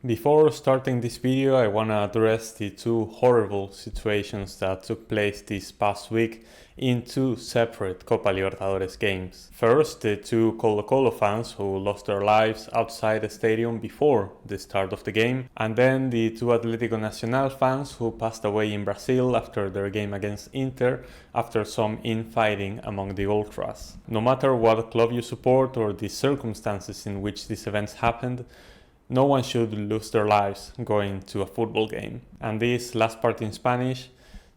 Before starting this video, I want to address the two horrible situations that took place this past week in two separate Copa Libertadores games. First, the two Colo-Colo fans who lost their lives outside the stadium before the start of the game, and then the two Atlético Nacional fans who passed away in Brazil after their game against Inter after some infighting among the ultras. No matter what club you support or the circumstances in which these events happened, no one should lose their lives going to a football game. And this last part in Spanish.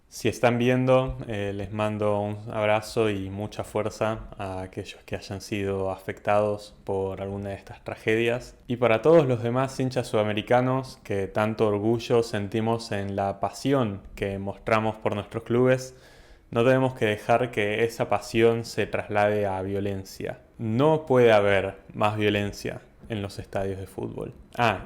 Si están viendo, les mando un abrazo y mucha fuerza a aquellos que hayan sido afectados por alguna de estas tragedias. Y para todos los demás hinchas sudamericanos que tanto orgullo sentimos en la pasión que mostramos por nuestros clubes, no tenemos que dejar que esa pasión se traslade a violencia. No puede haber más violencia en los estadios de fútbol.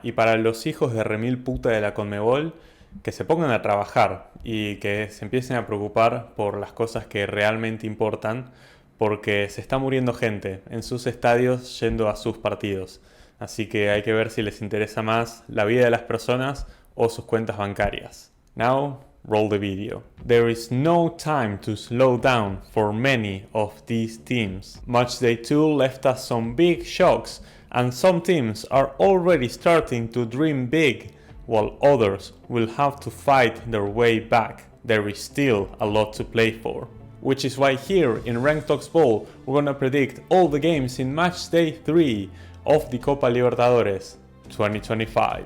Y para los hijos de remil puta de la Conmebol, que se pongan a trabajar y que se empiecen a preocupar por las cosas que realmente importan, porque se está muriendo gente en sus estadios yendo a sus partidos. Así que hay que ver si les interesa más la vida de las personas o sus cuentas bancarias. Now, roll the video. There is no time to slow down for many of these teams. Matchday 2 left us some big shocks, and some teams are already starting to dream big, while others will have to fight their way back. There is still a lot to play for. Which is why here in Rank Talks Ball we're gonna predict all the games in Matchday 3 of the Copa Libertadores 2025.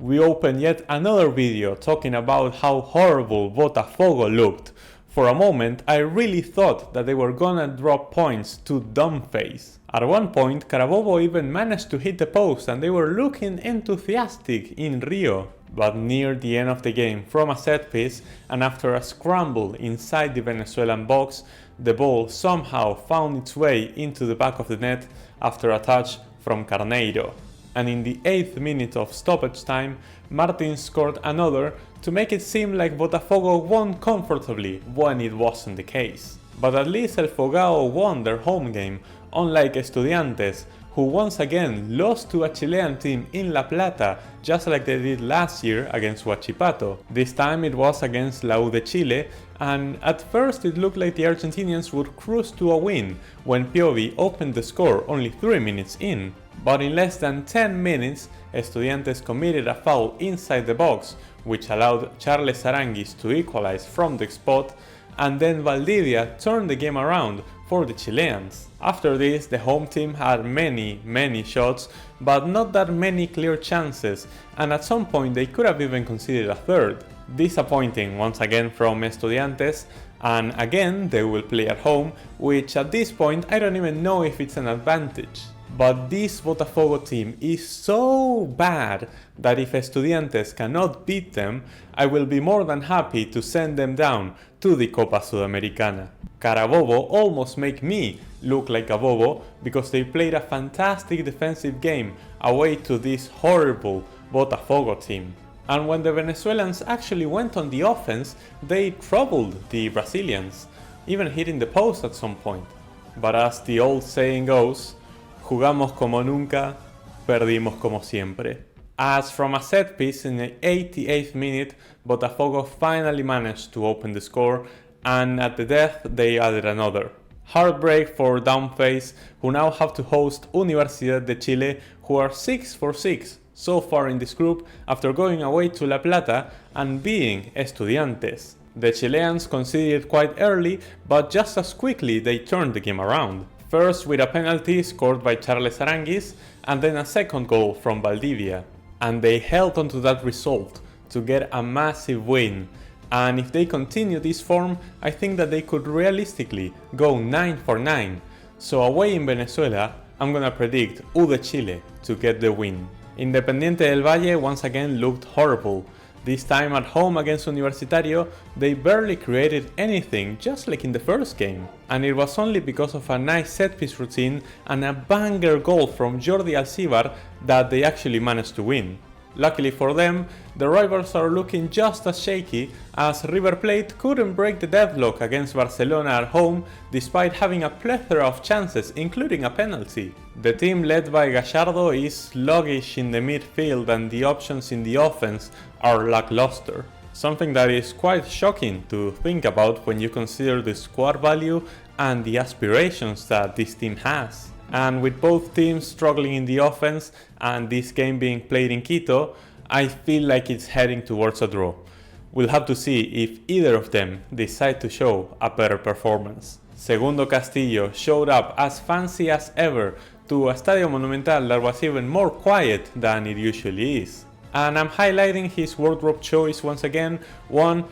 We open yet another video talking about how horrible Botafogo looked. For a moment, I really thought that they were gonna drop points to Dumbface. At one point, Carabobo even managed to hit the post and they were looking enthusiastic in Rio. But near the end of the game, from a set piece and after a scramble inside the Venezuelan box, the ball somehow found its way into the back of the net after a touch from Carneiro. And in the 8th minute of stoppage time, Martin scored another to make it seem like Botafogo won comfortably when it wasn't the case. But at least El Fogao won their home game, unlike Estudiantes, who once again lost to a Chilean team in La Plata, just like they did last year against Huachipato. This time it was against La U de Chile, and at first it looked like the Argentinians would cruise to a win when Piovi opened the score only 3 minutes in. But in less than 10 minutes, Estudiantes committed a foul inside the box, which allowed Charles Aranguis to equalize from the spot, and then Valdivia turned the game around for the Chileans. After this, the home team had many shots, but not that many clear chances, and at some point they could have even conceded a third. Disappointing once again from Estudiantes, and again they will play at home, which at this point I don't even know if it's an advantage. But this Botafogo team is so bad that if Estudiantes cannot beat them, I will be more than happy to send them down to the Copa Sudamericana. Carabobo almost make me look like a bobo because they played a fantastic defensive game away to this horrible Botafogo team. And when the Venezuelans actually went on the offense, they troubled the Brazilians, even hitting the post at some point. But as the old saying goes, jugamos como nunca, perdimos como siempre. As from a set piece in the 88th minute, Botafogo finally managed to open the score, and at the death they added another. Heartbreak for Downface, who now have to host Universidad de Chile, who are 6 for 6 so far in this group after going away to La Plata and being Estudiantes. The Chileans conceded quite early, but just as quickly they turned the game around. First with a penalty scored by Charles Aranguis, and then a second goal from Valdivia. And they held onto that result to get a massive win. And if they continue this form, I think that they could realistically go 9 for 9. So away in Venezuela, I'm gonna predict U de Chile to get the win. Independiente del Valle once again looked horrible. This time at home against Universitario, they barely created anything, just like in the first game. And it was only because of a nice set-piece routine and a banger goal from Jordi Alcivar that they actually managed to win. Luckily for them, the rivals are looking just as shaky, as River Plate couldn't break the deadlock against Barcelona at home despite having a plethora of chances, including a penalty. The team led by Gallardo is sluggish in the midfield and the options in the offense are lackluster. Something that is quite shocking to think about when you consider the squad value and the aspirations that this team has. And with both teams struggling in the offense and this game being played in Quito, I feel like it's heading towards a draw. We'll have to see if either of them decide to show a better performance. Segundo Castillo showed up as fancy as ever to a Estadio Monumental that was even more quiet than it usually is. And I'm highlighting his wardrobe choice once again, one,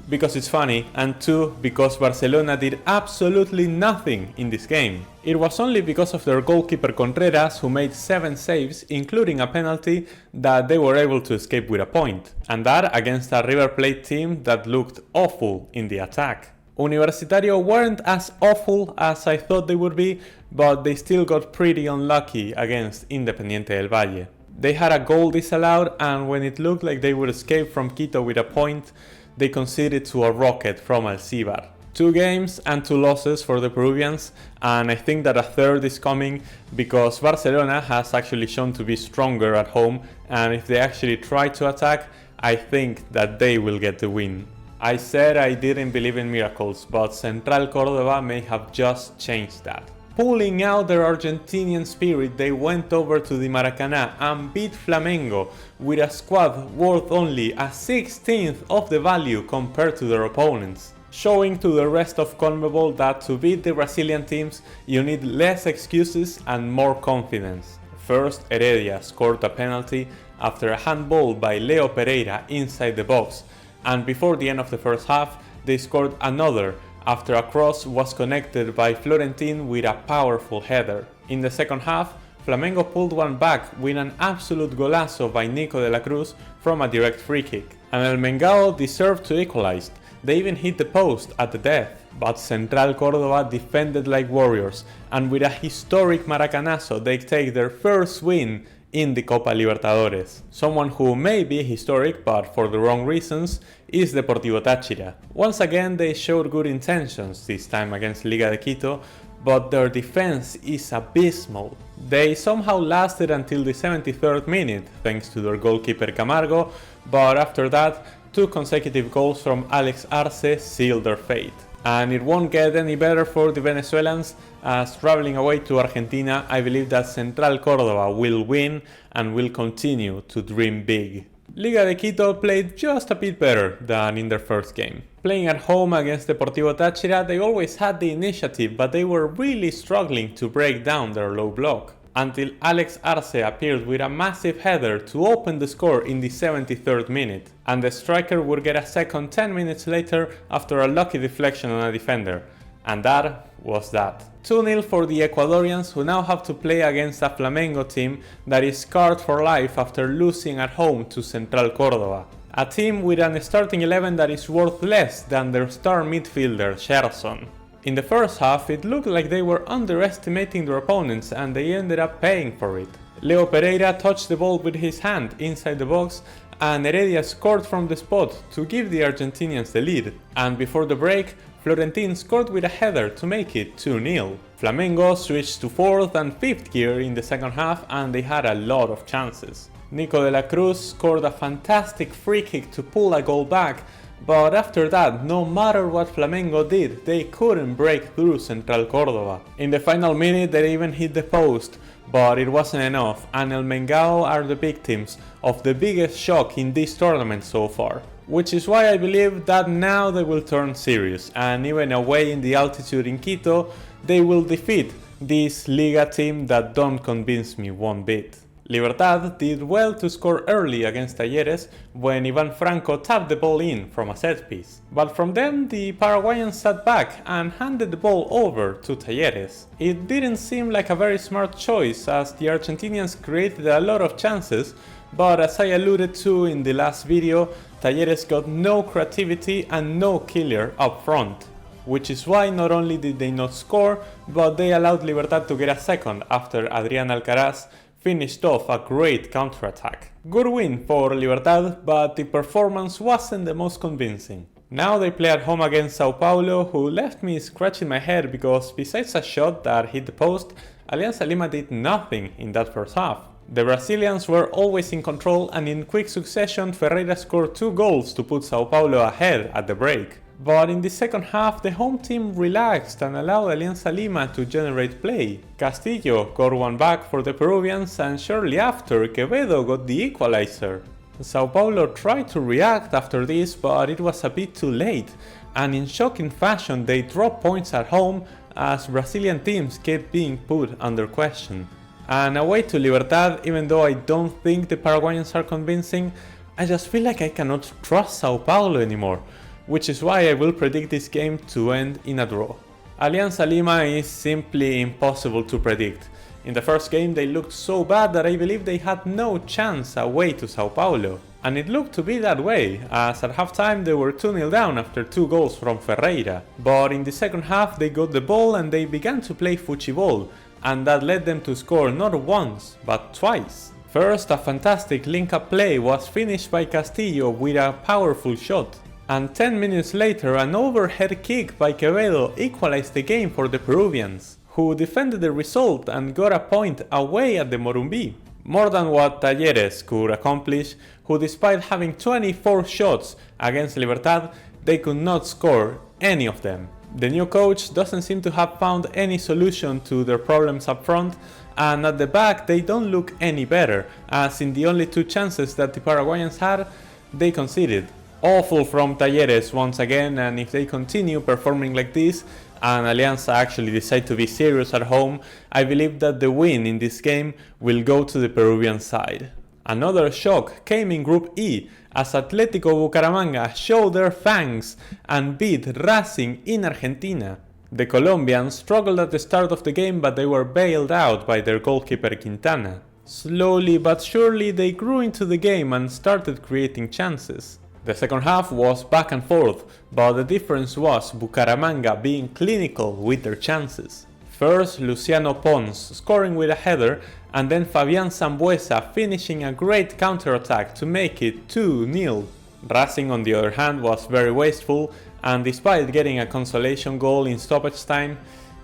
because it's funny, and two, because Barcelona did absolutely nothing in this game. It was only because of their goalkeeper Contreras, who made 7 saves, including a penalty, that they were able to escape with a point. And that against a River Plate team that looked awful in the attack. Universitario weren't as awful as I thought they would be, but they still got pretty unlucky against Independiente del Valle. They had a goal disallowed, and when it looked like they would escape from Quito with a point, they conceded to a rocket from Alcivar. 2 games and 2 losses for the Peruvians, and I think that a third is coming because Barcelona has actually shown to be stronger at home, and if they actually try to attack, I think that they will get the win. I said I didn't believe in miracles, but Central Córdoba may have just changed that. Pulling out their Argentinian spirit, they went over to the Maracaná and beat Flamengo with a squad worth only a 16th of the value compared to their opponents, showing to the rest of CONMEBOL that to beat the Brazilian teams you need less excuses and more confidence. First, Heredia scored a penalty after a handball by Leo Pereira inside the box, and before the end of the first half they scored another after a cross was connected by Florentin with a powerful header. In the second half, Flamengo pulled one back with an absolute golazo by Nico de la Cruz from a direct free kick. And El Mengao deserved to equalize, they even hit the post at the death. But Central Córdoba defended like warriors, and with a historic Maracanazo they take their first win in the Copa Libertadores. Someone who may be historic, but for the wrong reasons, is Deportivo Táchira. Once again they showed good intentions, this time against Liga de Quito, but their defense is abysmal. They somehow lasted until the 73rd minute, thanks to their goalkeeper Camargo, but after that, 2 consecutive goals from Alex Arce sealed their fate. And it won't get any better for the Venezuelans, as traveling away to Argentina, I believe that Central Córdoba will win and will continue to dream big. Liga de Quito played just a bit better than in their first game. Playing at home against Deportivo Táchira, they always had the initiative, but they were really struggling to break down their low block, until Alex Arce appeared with a massive header to open the score in the 73rd minute, and the striker would get a second 10 minutes later after a lucky deflection on a defender. And that was that. 2-0 for the Ecuadorians, who now have to play against a Flamengo team that is scarred for life after losing at home to Central Córdoba. A team with an starting 11 that is worth less than their star midfielder Gerson. In the first half, it looked like they were underestimating their opponents and they ended up paying for it. Leo Pereira touched the ball with his hand inside the box and Heredia scored from the spot to give the Argentinians the lead. And before the break, Florentin scored with a header to make it 2-0. Flamengo switched to 4th and 5th gear in the second half and they had a lot of chances. Nico de la Cruz scored a fantastic free kick to pull a goal back, but after that, no matter what Flamengo did, they couldn't break through Central Córdoba. In the final minute they even hit the post, but it wasn't enough, and El Mengao are the victims of the biggest shock in this tournament so far. Which is why I believe that now they will turn serious, and even away in the altitude in Quito, they will defeat this Liga team that don't convince me one bit. Libertad did well to score early against Talleres when Ivan Franco tapped the ball in from a set piece. But from then the Paraguayans sat back and handed the ball over to Talleres. It didn't seem like a very smart choice as the Argentinians created a lot of chances, but as I alluded to in the last video, Talleres got no creativity and no killer up front. Which is why not only did they not score, but they allowed Libertad to get a second after Adrián Alcaraz finished off a great counterattack. Good win for Libertad, but the performance wasn't the most convincing. Now they play at home against Sao Paulo, who left me scratching my head because besides a shot that hit the post, Alianza Lima did nothing in that first half. The Brazilians were always in control, and in quick succession Ferreira scored 2 goals to put Sao Paulo ahead at the break. But in the second half, the home team relaxed and allowed Alianza Lima to generate play. Castillo got one back for the Peruvians, and shortly after, Quevedo got the equalizer. Sao Paulo tried to react after this, but it was a bit too late, and in shocking fashion they dropped points at home as Brazilian teams kept being put under question. And away to Libertad, even though I don't think the Paraguayans are convincing, I just feel like I cannot trust Sao Paulo anymore. Which is why I will predict this game to end in a draw. Alianza Lima is simply impossible to predict. In the first game they looked so bad that I believe they had no chance away to Sao Paulo. And it looked to be that way, as at halftime they were 2-0 down after 2 goals from Ferreira. But in the second half they got the ball and they began to play fuchibol, and that led them to score not once, but twice. First, a fantastic link-up play was finished by Castillo with a powerful shot. And 10 minutes later, an overhead kick by Quevedo equalized the game for the Peruvians, who defended the result and got a point away at the Morumbi. More than what Talleres could accomplish, who despite having 24 shots against Libertad, they could not score any of them. The new coach doesn't seem to have found any solution to their problems up front, and at the back they don't look any better, as in the only 2 chances that the Paraguayans had, they conceded. Awful from Talleres once again, and if they continue performing like this and Alianza actually decide to be serious at home, I believe that the win in this game will go to the Peruvian side. Another shock came in Group E as Atlético Bucaramanga showed their fangs and beat Racing in Argentina. The Colombians struggled at the start of the game, but they were bailed out by their goalkeeper Quintana. Slowly but surely they grew into the game and started creating chances. The second half was back and forth, but the difference was Bucaramanga being clinical with their chances. First, Luciano Pons scoring with a header, and then Fabián Sambueza finishing a great counterattack to make it 2-0. Racing on the other hand was very wasteful, and despite getting a consolation goal in stoppage time,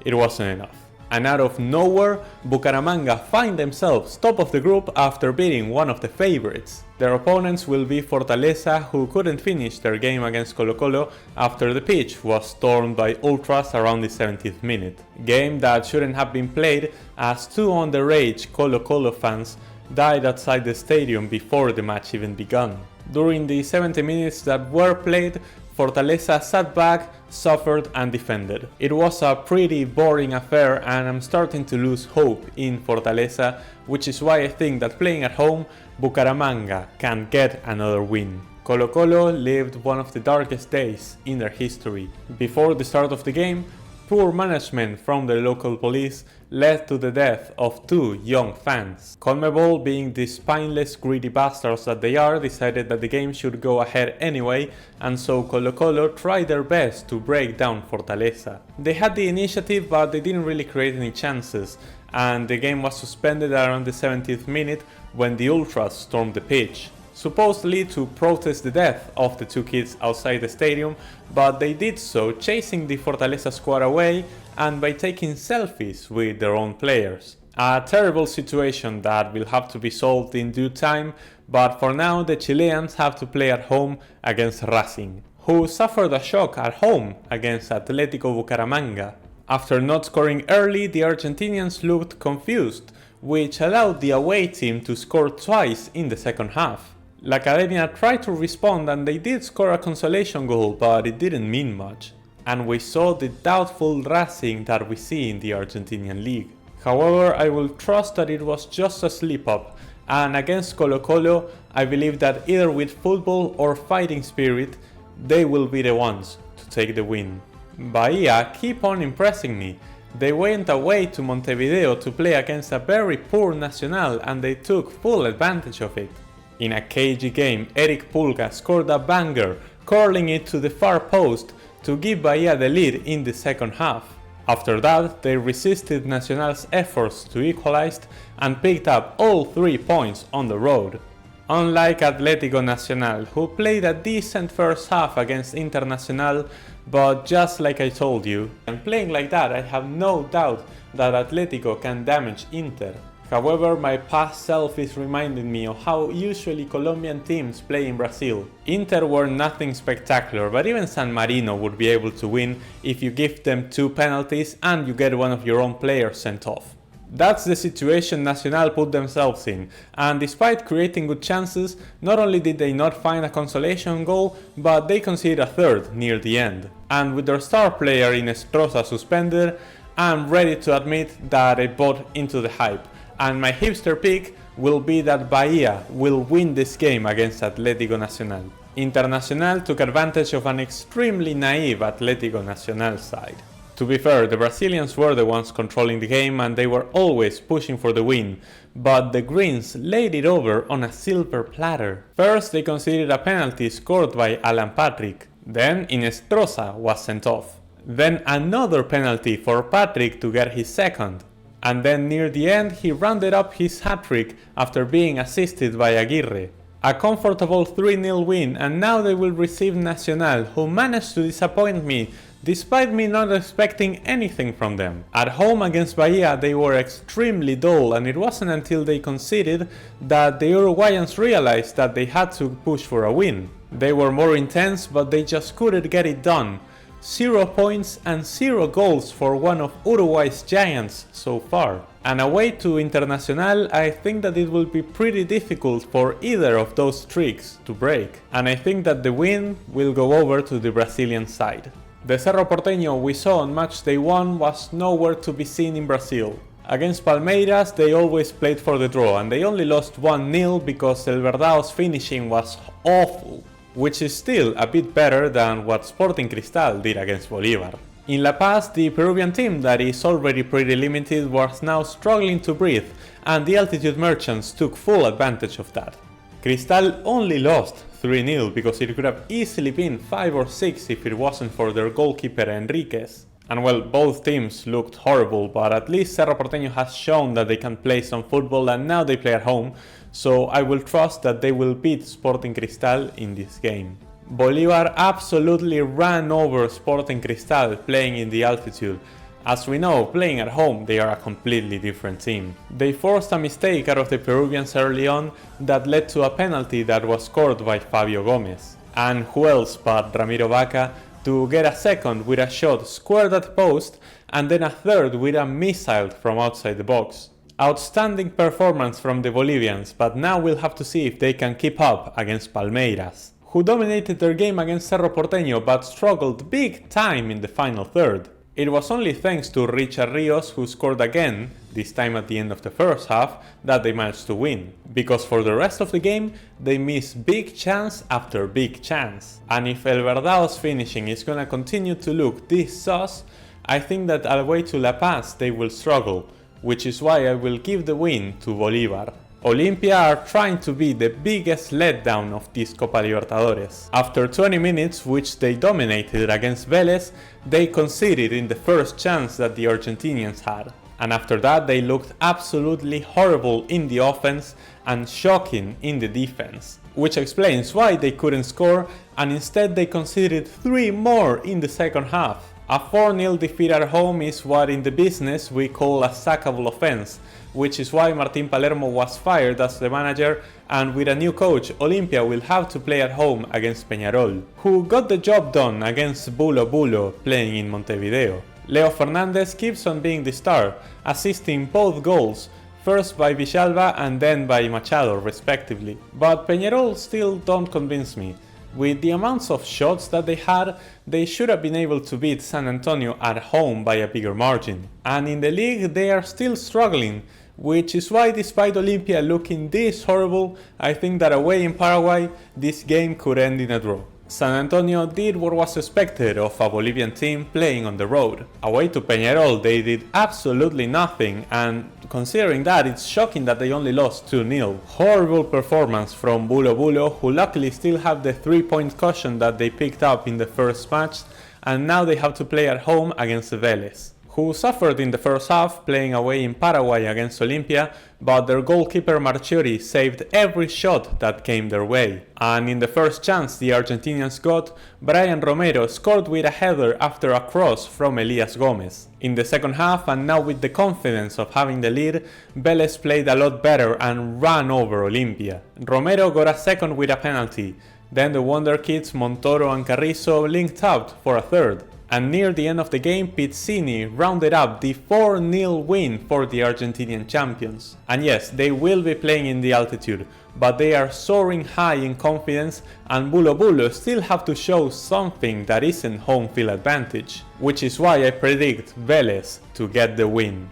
it wasn't enough. And out of nowhere, Bucaramanga find themselves top of the group after beating one of the favorites. Their opponents will be Fortaleza, who couldn't finish their game against Colo-Colo after the pitch was stormed by ultras around the 70th minute. Game that shouldn't have been played, as 2 underage Colo-Colo fans died outside the stadium before the match even began. During the 70 minutes that were played, Fortaleza sat back, suffered and defended. It was a pretty boring affair, and I'm starting to lose hope in Fortaleza, which is why I think that playing at home, Bucaramanga can get another win. Colo-Colo lived one of the darkest days in their history. Before the start of the game, poor management from the local police led to the death of 2 young fans. CONMEBOL, being the spineless, greedy bastards that they are, decided that the game should go ahead anyway, and so Colo-Colo tried their best to break down Fortaleza. They had the initiative, but they didn't really create any chances, and the game was suspended around the 70th minute when the ultras stormed the pitch. Supposedly to protest the death of the 2 kids outside the stadium, but they did so chasing the Fortaleza squad away and by taking selfies with their own players. A terrible situation that will have to be solved in due time, but for now the Chileans have to play at home against Racing, who suffered a shock at home against Atlético Bucaramanga. After not scoring early, the Argentinians looked confused, which allowed the away team to score twice in the second half. La Academia tried to respond and they did score a consolation goal, but it didn't mean much. And we saw the doubtful Racing that we see in the Argentinian league. However, I will trust that it was just a slip-up, and against Colo-Colo, I believe that either with football or fighting spirit, they will be the ones to take the win. Bahia keep on impressing me. They went away to Montevideo to play against a very poor Nacional and they took full advantage of it. In a cagey game, Eric Pulga scored a banger, curling it to the far post to give Bahia the lead in the second half. After that, they resisted Nacional's efforts to equalize and picked up all 3 points on the road. Unlike Atlético Nacional, who played a decent first half against Internacional, but just like I told you, and playing like that, I have no doubt that Atlético can damage Inter. However, my past self is reminding me of how usually Colombian teams play in Brazil. Inter were nothing spectacular, but even San Marino would be able to win if you give them 2 penalties and you get one of your own players sent off. That's the situation Nacional put themselves in, and despite creating good chances, not only did they not find a consolation goal, but they conceded a third near the end. And with their star player Inestrosa suspended, I'm ready to admit that I bought into the hype, and my hipster pick will be that Bahia will win this game against Atlético Nacional. Internacional took advantage of an extremely naive Atlético Nacional side. To be fair, the Brazilians were the ones controlling the game and they were always pushing for the win, but the Greens laid it over on a silver platter. First, they conceded a penalty scored by Alan Patrick, then Inestrosa was sent off. Then another penalty for Patrick to get his second, and then near the end he rounded up his hat-trick after being assisted by Aguirre. A comfortable 3-0 win, and now they will receive Nacional, who managed to disappoint me despite me not expecting anything from them. At home against Bahia they were extremely dull, and it wasn't until they conceded that the Uruguayans realized that they had to push for a win. They were more intense, but they just couldn't get it done. 0 points and 0 goals for one of Uruguay's giants so far. And away to Internacional, I think that it will be pretty difficult for either of those streaks to break. And I think that the win will go over to the Brazilian side. The Cerro Porteño we saw on Matchday 1 was nowhere to be seen in Brazil. Against Palmeiras they always played for the draw, and they only lost 1-0 because El Verdao's finishing was awful, which is still a bit better than what Sporting Cristal did against Bolívar. In La Paz, the Peruvian team that is already pretty limited was now struggling to breathe, and the altitude merchants took full advantage of that. Cristal only lost 3-0 because it could have easily been 5 or 6 if it wasn't for their goalkeeper Enriquez. And well, both teams looked horrible, but at least Cerro Porteño has shown that they can play some football and now they play at home, so I will trust that they will beat Sporting Cristal in this game. Bolívar absolutely ran over Sporting Cristal playing in the altitude. As we know, playing at home they are a completely different team. They forced a mistake out of the Peruvians early on that led to a penalty that was scored by Fabio Gomez. And who else but Ramiro Vaca to get a second with a shot squared at post and then a third with a missile from outside the box. Outstanding performance from the Bolivians, but now we'll have to see if they can keep up against Palmeiras, who dominated their game against Cerro Porteño but struggled big time in the final third. It was only thanks to Richard Rios, who scored again, this time at the end of the first half, that they managed to win. Because for the rest of the game, they missed big chance after big chance. And if El Verdao's finishing is gonna continue to look this sus, I think that away to La Paz they will struggle, which is why I will give the win to Bolívar. Olimpia are trying to be the biggest letdown of this Copa Libertadores. After 20 minutes, which they dominated against Vélez, they conceded in the first chance that the Argentinians had. And after that they looked absolutely horrible in the offense and shocking in the defense. Which explains why they couldn't score, and instead they conceded 3 more in the second half. A 4-0 defeat at home is what in the business we call a sackable offense, which is why Martín Palermo was fired as the manager, and with a new coach, Olimpia will have to play at home against Peñarol, who got the job done against Bulo Bulo playing in Montevideo. Leo Fernandez keeps on being the star, assisting both goals, first by Villalba and then by Machado respectively. But Peñarol still don't convince me. With the amounts of shots that they had, they should have been able to beat San Antonio at home by a bigger margin. And in the league they are still struggling, which is why despite Olimpia looking this horrible, I think that away in Paraguay this game could end in a draw. San Antonio did what was expected of a Bolivian team playing on the road. Away to Peñarol they did absolutely nothing, and considering that, it's shocking that they only lost 2-0. Horrible performance from Bulo Bulo, who luckily still have the 3-point cushion that they picked up in the first match, and now they have to play at home against Vélez, who suffered in the first half playing away in Paraguay against Olimpia, but their goalkeeper Marchiori saved every shot that came their way. And in the first chance the Argentinians got, Brian Romero scored with a header after a cross from Elias Gomez. In the second half, and now with the confidence of having the lead, Vélez played a lot better and ran over Olimpia. Romero got a second with a penalty, then the wonder kids Montoro and Carrizo linked up for a third. And near the end of the game, Pizzini rounded up the 4-0 win for the Argentinian champions. And yes, they will be playing in the altitude, but they are soaring high in confidence, and Bulo Bulo still have to show something that isn't home field advantage, which is why I predict Vélez to get the win.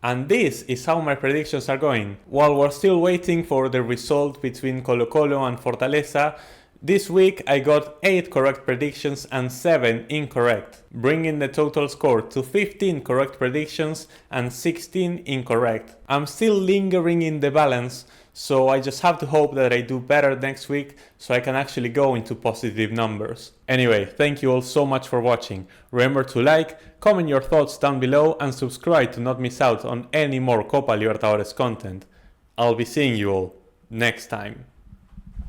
And this is how my predictions are going. While we're still waiting for the result between Colo Colo and Fortaleza, this week I got 8 correct predictions and 7 incorrect, bringing the total score to 15 correct predictions and 16 incorrect. I'm still lingering in the balance, so I just have to hope that I do better next week so I can actually go into positive numbers. Anyway, thank you all so much for watching. Remember to like, comment your thoughts down below and subscribe to not miss out on any more Copa Libertadores content. I'll be seeing you all next time.